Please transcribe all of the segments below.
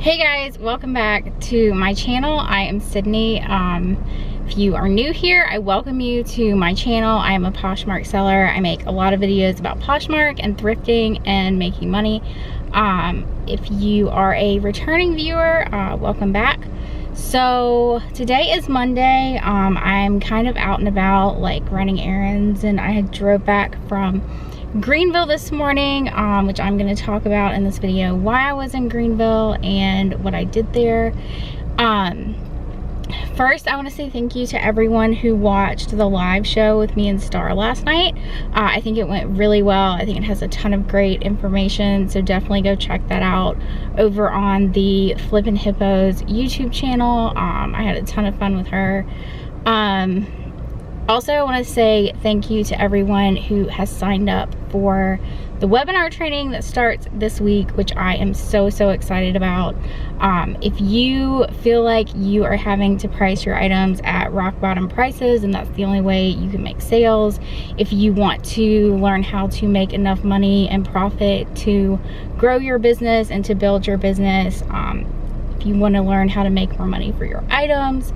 Hey guys, welcome back to my channel. I am Sydney. If you are new here, I welcome you to my channel. I am a Poshmark seller. I make a lot of videos about Poshmark and thrifting and making money. If you are a returning viewer, welcome back. So today is Monday. I'm kind of out and about, like running errands, and I had drove back from Greenville this morning, which I'm going to talk about in this video, why I was in Greenville and what I did there. First, I want to say thank you to everyone who watched the live show with me and Star last night. I think it went really well. I think it has a ton of great information, so definitely go check that out over on the Flippin' Hippos YouTube channel. I had a ton of fun with her. Also, I want to say thank you to everyone who has signed up for the webinar training that starts this week, which I am so excited about. If you feel like you are having to price your items at rock bottom prices and that's the only way you can make sales, if you want to learn how to make enough money and profit to grow your business and to build your business, if you want to learn how to make more money for your items,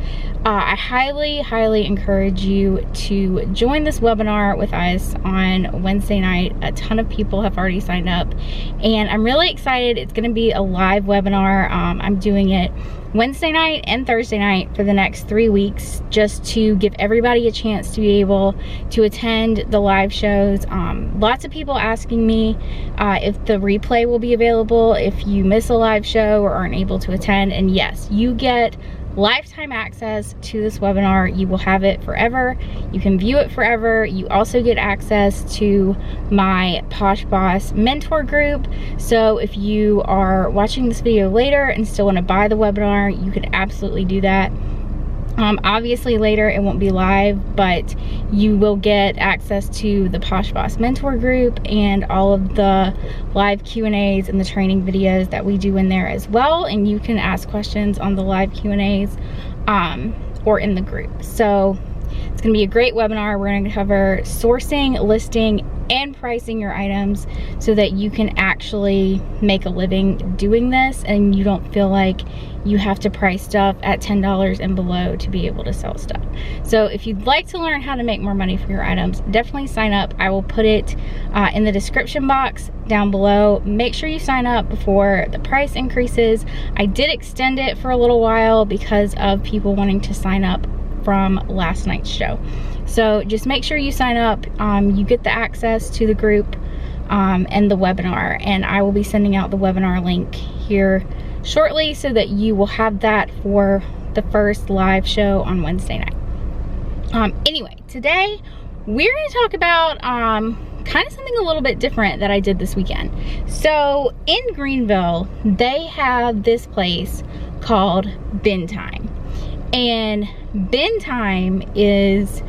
I highly encourage you to join this webinar with us on Wednesday night. A ton of people have already signed up and I'm really excited. It's going to be a live webinar. I'm doing it Wednesday night and Thursday night for the next 3 weeks, just to give everybody a chance to be able to attend the live shows. Lots of people asking me if the replay will be available if you miss a live show or aren't able to attend, and yes, you get lifetime access to this webinar. You will have it forever. You can view it forever. You also get access to my Posh Boss mentor group. So if you are watching this video later and still want to buy the webinar, you could absolutely do that. Obviously later it won't be live, but you will get access to the Posh Boss mentor group and all of the live Q&As and the training videos that we do in there as well. And you can ask questions on the live Q&As or in the group. So it's gonna be a great webinar. We're gonna cover sourcing, listing, and pricing your items so that you can actually make a living doing this and you don't feel like you have to price stuff at $10 and below to be able to sell stuff. So if you'd like to learn how to make more money for your items, definitely sign up. I will put it in the description box down below. Make sure you sign up before the price increases. I did extend it for a little while because of people wanting to sign up from last night's show. So just make sure you sign up. You get the access to the group and the webinar, and I will be sending out the webinar link here shortly so that you will have that for the first live show on Wednesday night. Anyway, today we're going to talk about kind of something a little bit different that I did this weekend. So in Greenville, they have this place called Bin Time. And Bin Time is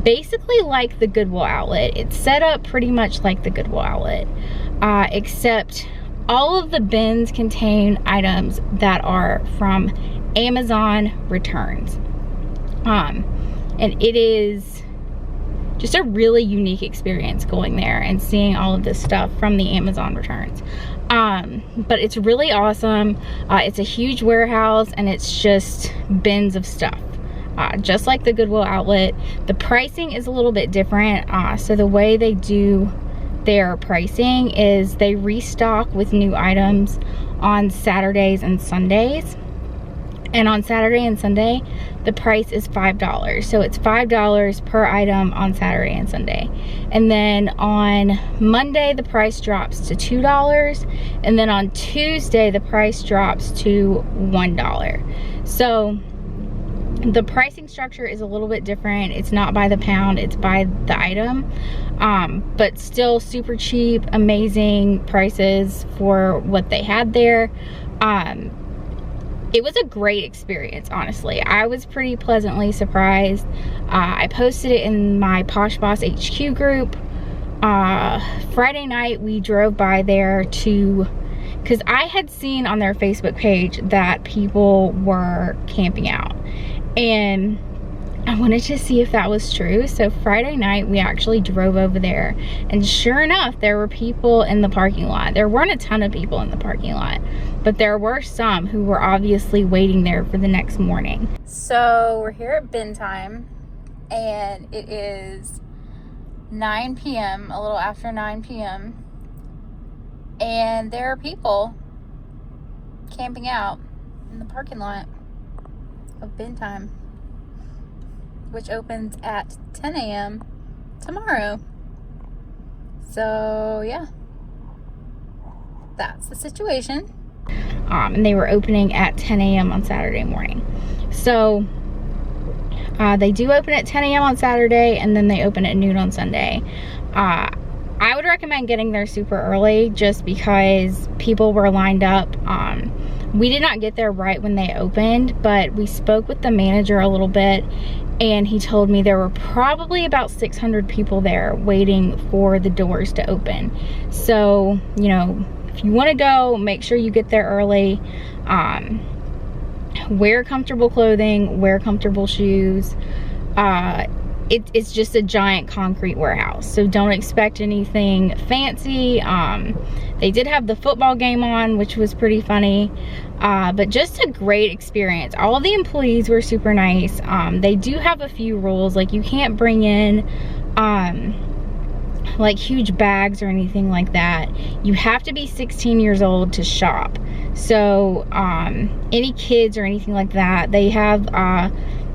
basically like the Goodwill Outlet. It's set up pretty much like the Goodwill Outlet, except all of the bins contain items that are from Amazon returns. And it is just a really unique experience going there and seeing all of this stuff from the Amazon returns. But it's really awesome. It's a huge warehouse and it's just bins of stuff. Just like the Goodwill Outlet. The pricing is a little bit different. So the way they do their pricing is they restock with new items on Saturdays and Sundays. And on Saturday and Sunday, the price is $5. So it's $5 per item on Saturday and Sunday. And then on Monday, the price drops to $2. And then on Tuesday, the price drops to $1. So the pricing structure is a little bit different. It's not by the pound, it's by the item. But still super cheap, amazing prices for what they had there. It was a great experience, honestly. I was pretty pleasantly surprised. I posted it in my Posh Boss HQ group. Friday night we drove by there because I had seen on their Facebook page that people were camping out. And I wanted to see if that was true. So Friday night we actually drove over there, and sure enough, there were people in the parking lot. There weren't a ton of people in the parking lot, but there were some who were obviously waiting there for the next morning. So we're here at bin time, and it is 9 p.m., a little after 9 p.m. and there are people camping out in the parking lot of bin time, which opens at 10 a.m. tomorrow. So yeah, that's the situation. And they were opening at 10 a.m. on Saturday morning. So they do open at 10 a.m. on Saturday, and then they open at noon on Sunday. I would recommend getting there super early just because people were lined up. We did not get there right when they opened, but we spoke with the manager a little bit, and he told me there were probably about 600 people there waiting for the doors to open. So, you know, if you want to go, make sure you get there early. Wear comfortable clothing, wear comfortable shoes. It's just a giant concrete warehouse, so don't expect anything fancy. They did have the football game on, which was pretty funny, but just a great experience. All the employees were super nice. They do have a few rules, like you can't bring in like huge bags or anything like that. You have to be 16 years old to shop. So any kids or anything like that, they have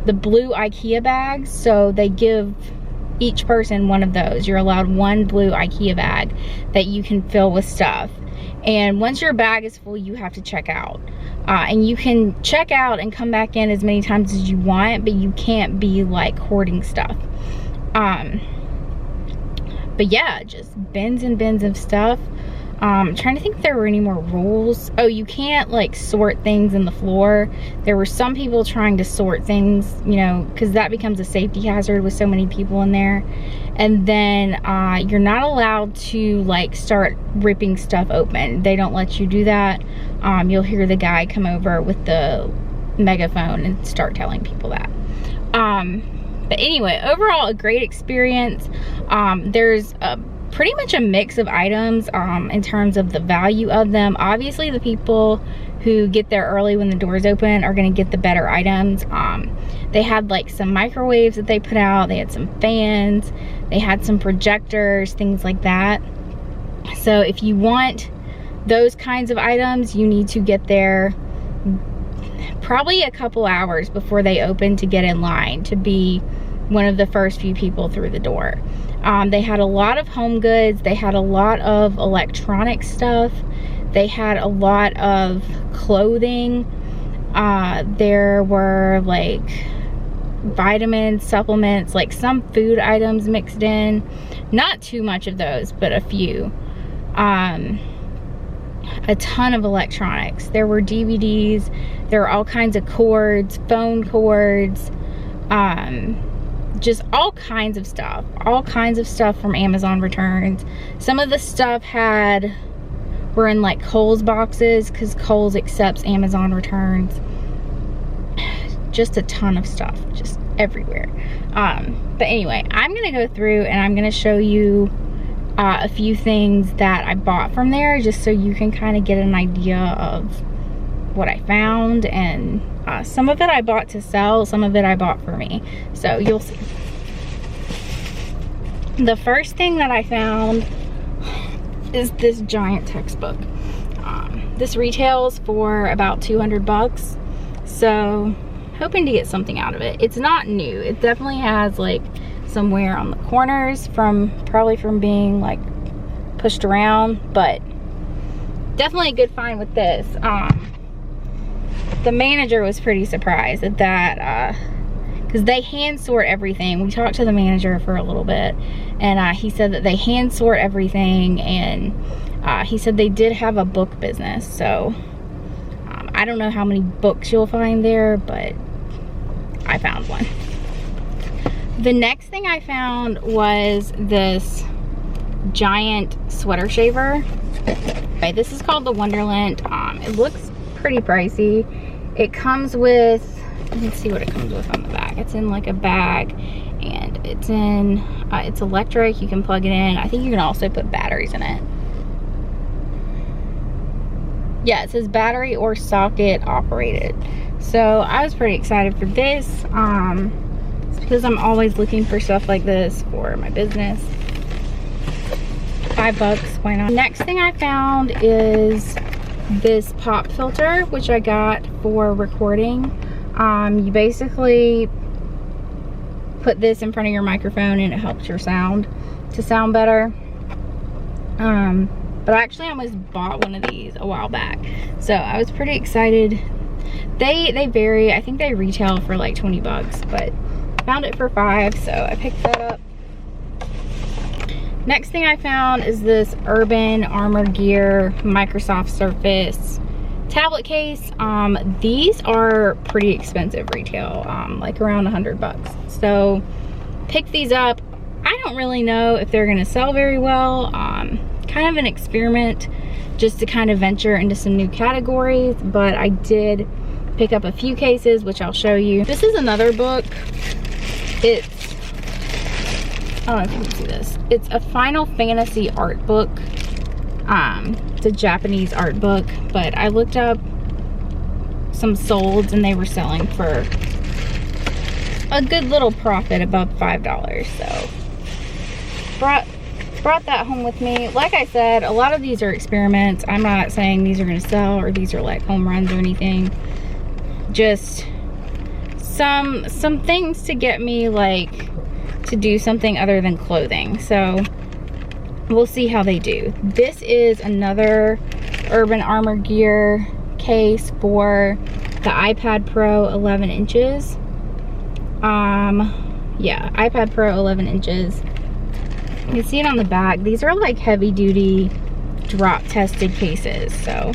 the blue IKEA bags, so they give each person one of those. You're allowed one blue IKEA bag that you can fill with stuff, and once your bag is full, you have to check out. And you can check out and come back in as many times as you want, but you can't be like hoarding stuff. But yeah, just bins and bins of stuff. I'm trying to think if there were any more rules. Oh, you can't like sort things in the floor. There were some people trying to sort things, you know, because that becomes a safety hazard with so many people in there. And then you're not allowed to like start ripping stuff open. They don't let you do that. You'll hear the guy come over with the megaphone and start telling people that. But anyway, overall a great experience. There's pretty much a mix of items in terms of the value of them. Obviously the people who get there early when the doors open are going to get the better items. They had like some microwaves that they put out, they had some fans, they had some projectors, things like that. So if you want those kinds of items, you need to get there probably a couple hours before they open to get in line to be one of the first few people through the door. They had a lot of home goods, they had a lot of electronic stuff, they had a lot of clothing. There were like vitamins, supplements, like some food items mixed in. Not too much of those, but a few. A ton of electronics. There were DVDs, there were all kinds of cords, phone cords, just all kinds of stuff from Amazon returns. Some of the stuff were in like Kohl's boxes because Kohl's accepts Amazon returns. Just a ton of stuff, just everywhere. But anyway, I'm gonna go through and I'm gonna show you a few things that I bought from there, just so you can kind of get an idea of what I found. And some of it I bought to sell, some of it I bought for me, so you'll see. The first thing that I found is this giant textbook. This retails for about 200 bucks, so hoping to get something out of it. It's not new. It definitely has like some wear on the corners probably from being like pushed around, but definitely a good find with this. The manager was pretty surprised at that, because they hand sort everything. We talked to the manager for a little bit, and he said that they hand sort everything, and he said they did have a book business. So I don't know how many books you'll find there, but I found one. The next thing I found was this giant sweater shaver. Okay, this is called the Wonderlint. It looks pretty pricey. It comes with, let's see what it comes with on the back. back. It's in like a bag, and it's in it's electric. You can plug it in. I think you can also put batteries in it. Yeah, it says battery or socket operated. So I was pretty excited for this. It's because I'm always looking for stuff like this for my business. $5, why not? Next thing I found is this pop filter, which I got for recording. You basically put this in front of your microphone and it helps your sound to sound better. But I actually almost bought one of these a while back, so I was pretty excited. They vary. I think they retail for like 20 bucks, but I found it for $5, so I picked that up. Next thing I found is this Urban Armor Gear Microsoft Surface tablet case. These are pretty expensive retail, like around 100 bucks. So picked these up. I don't really know if they're gonna sell very well. Kind of an experiment just to kind of venture into some new categories, but I did pick up a few cases, which I'll show you. This is another book. It's, I don't know if you can see this. It's a Final Fantasy art book. It's a Japanese art book, but I looked up some solds and they were selling for a good little profit above $5. So brought that home with me. Like I said, a lot of these are experiments. I'm not saying these are gonna sell or these are like home runs or anything. Just some things to get me like to do something other than clothing. So we'll see how they do. This is another Urban Armor Gear case for the iPad Pro 11 inches. Yeah, iPad Pro 11 inches. You can see it on the back. These are like heavy duty drop tested cases. So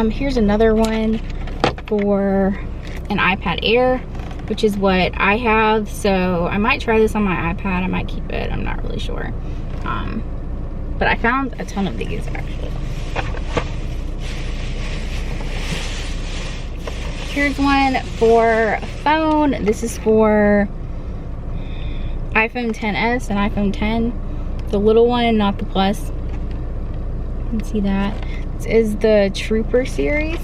here's another one for an iPad Air, which is what I have. So I might try this on my iPad. I might keep it. I'm not really sure. But I found a ton of these actually. Here's one for a phone. This is for iPhone XS and iPhone 10. The little one, not the Plus. You can see that. This is the Trooper series,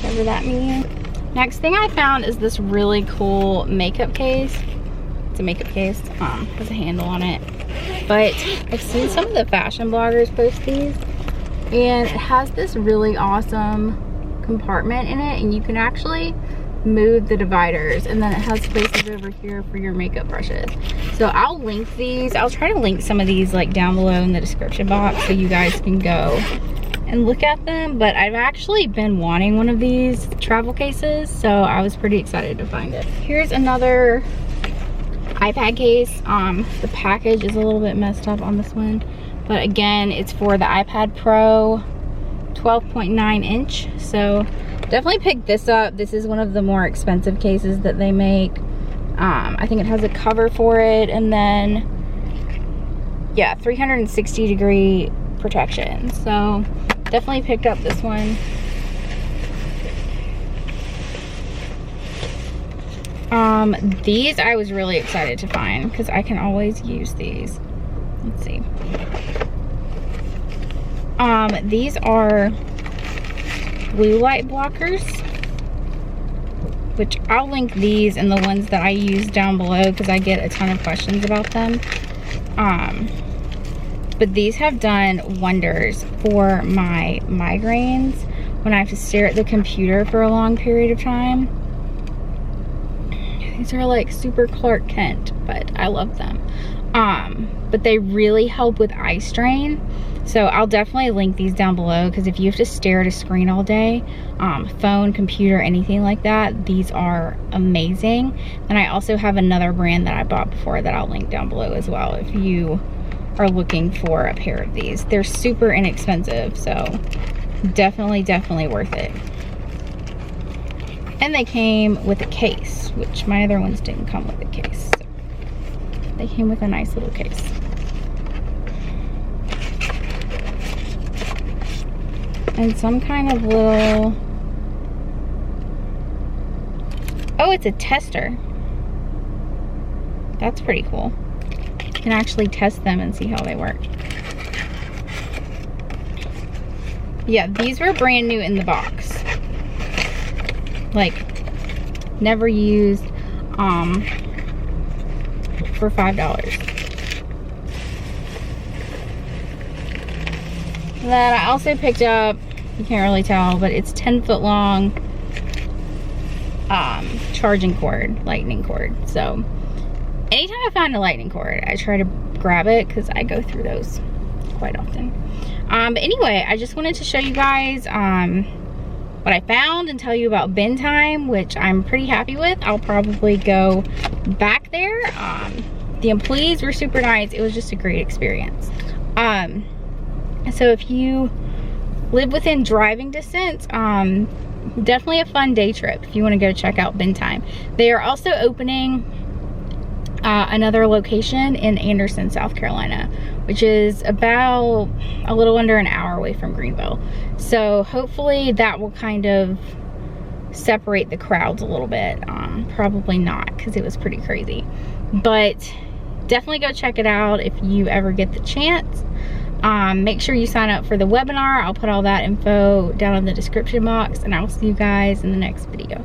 whatever that means. Next thing I found is this really cool makeup case. It's a makeup case, has a handle on it. But I've seen some of the fashion bloggers post these, and it has this really awesome compartment in it, and you can actually move the dividers, and then it has spaces over here for your makeup brushes. So I'll link these. I'll try to link some of these like down below in the description box so you guys can go and look at them. But I've actually been wanting one of these travel cases, so I was pretty excited to find it. Here's another iPad case. The package is a little bit messed up on this one, but again, it's for the iPad Pro 12.9 inch. So definitely pick this up. This is one of the more expensive cases that they make. I think it has a cover for it, and then yeah, 360 degree protection. So definitely picked up this one. These I was really excited to find because I can always use these. Let's see. These are blue light blockers, which I'll link these and the ones that I use down below because I get a ton of questions about them. But these have done wonders for my migraines when I have to stare at the computer for a long period of time. These are like super Clark Kent, but I love them. But they really help with eye strain. So I'll definitely link these down below, because if you have to stare at a screen all day, phone, computer, anything like that, these are amazing. And I also have another brand that I bought before that I'll link down below as well if you are looking for a pair of these. They're super inexpensive, so definitely worth it. And they came with a case, which my other ones didn't come with a case. So they came with a nice little case. And some kind of little Oh, it's a tester. That's pretty cool. You can actually test them and see how they work. Yeah, these were brand new in the box. Like, never used, for $5. Then I also picked up, you can't really tell, but it's 10-foot long charging cord, lightning cord. So anytime I find a lightning cord, I try to grab it because I go through those quite often. But anyway, I just wanted to show you guys what I found and tell you about bin time, which I'm pretty happy with. I'll probably go back there. The employees were super nice. It was just a great experience. So if you live within driving distance, definitely a fun day trip if you want to go check out bin time. They are also opening another location in Anderson, South Carolina, which is about a little under an hour away from Greenville. So hopefully that will kind of separate the crowds a little bit. Probably not, because it was pretty crazy, but definitely go check it out if you ever get the chance. Make sure you sign up for the webinar. I'll put all that info down in the description box, and I will see you guys in the next video.